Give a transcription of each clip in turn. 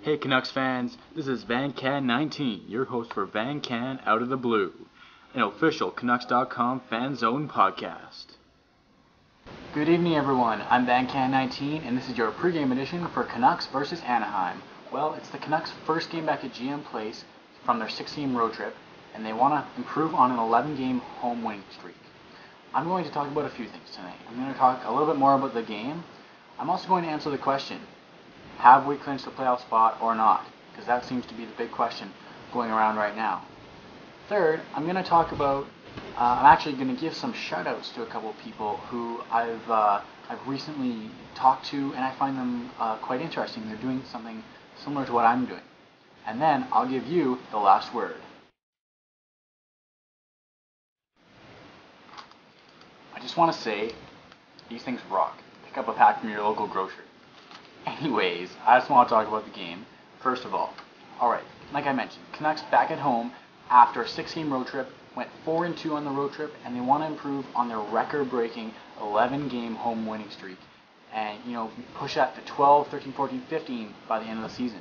Hey Canucks fans, this is Vancan 19, your host for Vancan Out of the Blue, an official Canucks.com fan zone podcast. Good evening everyone, I'm Vancan 19 and this is your pregame edition for Canucks versus Anaheim. Well, it's the Canucks' first game back at GM Place from their 6-game road trip, and they want to improve on an 11-game home winning streak. I'm going to talk about a few things tonight. I'm going to talk a little bit more about the game. I'm also going to answer the question, have we clinched the playoff spot or not? Because that seems to be the big question going around right now. Third, I'm going to talk about, I'm actually going to give some shout-outs to a couple of people who I've recently talked to, and I find them quite interesting. They're doing something similar to what I'm doing. And then I'll give you the last word. I just want to say, these things rock. Pick up a pack from your local grocer. Anyways, I just want to talk about the game. First of all, alright, like I mentioned, Canucks back at home after a 6-game road trip, went 4-2 on the road trip, and they want to improve on their record-breaking 11-game home winning streak. And, push that to 12, 13, 14, 15 by the end of the season.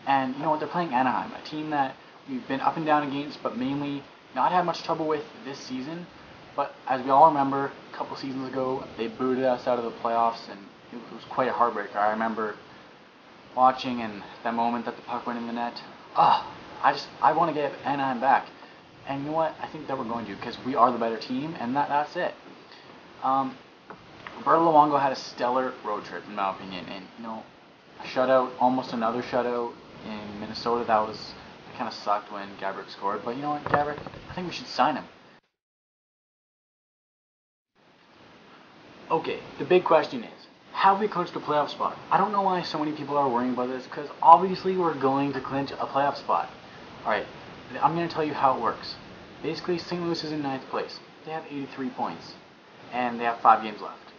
And you know what, they're playing Anaheim, a team that we've been up and down against, but mainly not had much trouble with this season. But as we all remember, a couple seasons ago, they booted us out of the playoffs, and it was quite a heartbreaker. I remember watching, and that moment that the puck went in the net, I want to get Anaheim back. And you know what? I think that we're going to, because we are the better team, and that's it. Roberto Luongo had a stellar road trip, in my opinion, and a shutout, almost another shutout in Minnesota. That kind of sucked when Gabrick scored. But you know what, Gabrick? I think we should sign him. Okay, the big question is, have we clinched a playoff spot? I don't know why so many people are worrying about this, because obviously we're going to clinch a playoff spot. Alright, I'm going to tell you how it works. Basically, St. Louis is in 9th place. They have 83 points, and they have 5 games left.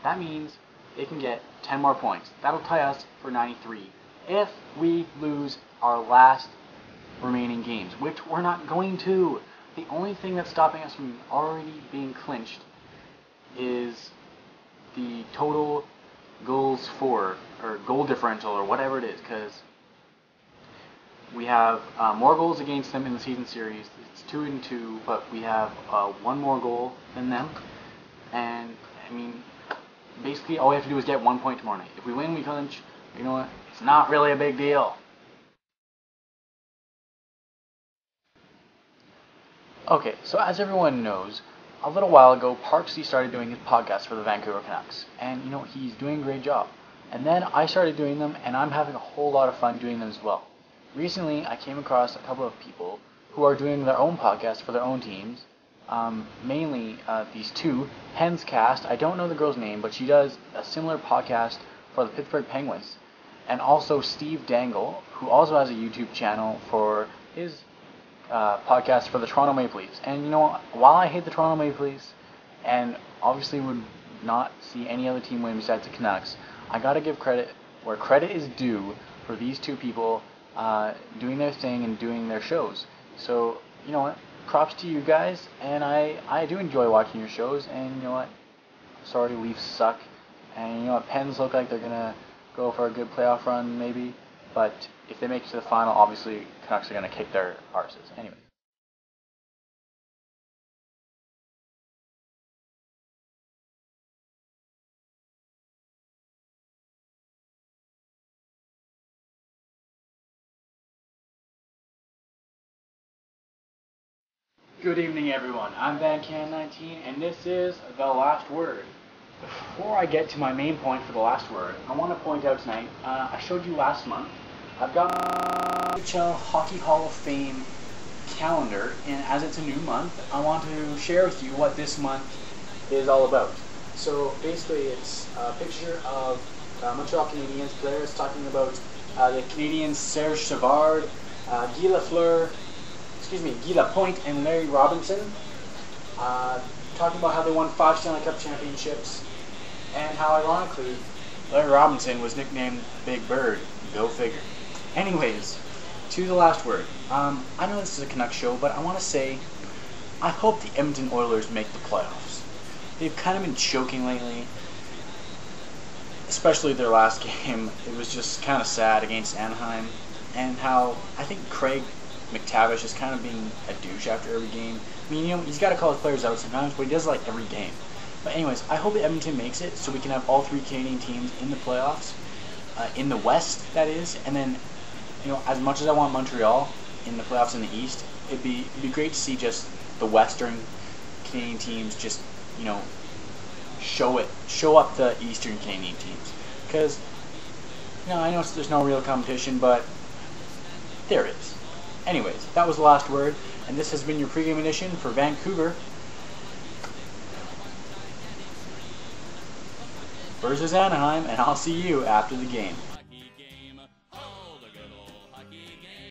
That means they can get 10 more points. That'll tie us for 93 if we lose our last remaining games, which we're not going to. The only thing that's stopping us from already being clinched is the total goals for, or goal differential, or whatever it is, because we have more goals against them in the season series. It's 2-2, but we have 1 more goal than them. And I mean, basically all we have to do is get 1 point tomorrow night. If we win, we clinch. You know what? It's not really a big deal. Okay, so as everyone knows, a little while ago, Parksy started doing his podcast for the Vancouver Canucks, and he's doing a great job. And then I started doing them, and I'm having a whole lot of fun doing them as well. Recently, I came across a couple of people who are doing their own podcast for their own teams, mainly these two. Hen's Cast, I don't know the girl's name, but she does a similar podcast for the Pittsburgh Penguins. And also Steve Dangle, who also has a YouTube channel for his podcast for the Toronto Maple Leafs. And while I hate the Toronto Maple Leafs, and obviously would not see any other team win besides the Canucks, I gotta give credit where credit is due for these two people doing their thing and doing their shows. So, you know what, props to you guys, and I do enjoy watching your shows, and you know what, sorry Leafs suck, and Pens look like they're gonna go for a good playoff run maybe, but if they make it to the final, obviously Canucks are gonna kick their arses. Anyway. Good evening everyone, I'm Vancan19 and this is The Last Word. Before I get to my main point for The Last Word, I want to point out tonight, I showed you last month, I've got NHL Hockey Hall of Fame calendar, and as it's a new month, I want to share with you what this month is all about. So basically it's a picture of Montreal Canadiens players talking about the Canadiens Serge Savard, Guy Lapointe and Larry Robinson, talking about how they won 5 Stanley Cup championships, and how ironically Larry Robinson was nicknamed Big Bird. Go figure. Anyways, to The Last Word. I know this is a Canucks show, but I want to say I hope the Edmonton Oilers make the playoffs. They've kind of been choking lately. especially their last game. It was just kind of sad against Anaheim, and how I think Craig McTavish is kind of being a douche after every game. I mean, you know, he's got to call his players out sometimes, but he does it like every game. But anyways, I hope that Edmonton makes it so we can have all 3 Canadian teams in the playoffs, in the West, that is. And then, you know, as much as I want Montreal in the playoffs in the East, it'd be great to see just the Western Canadian teams just, you know, show up the Eastern Canadian teams. Because, you know, I know there's no real competition, but there is. Anyways, that was the last word, and this has been your pregame edition for Vancouver versus Anaheim, and I'll see you after the game.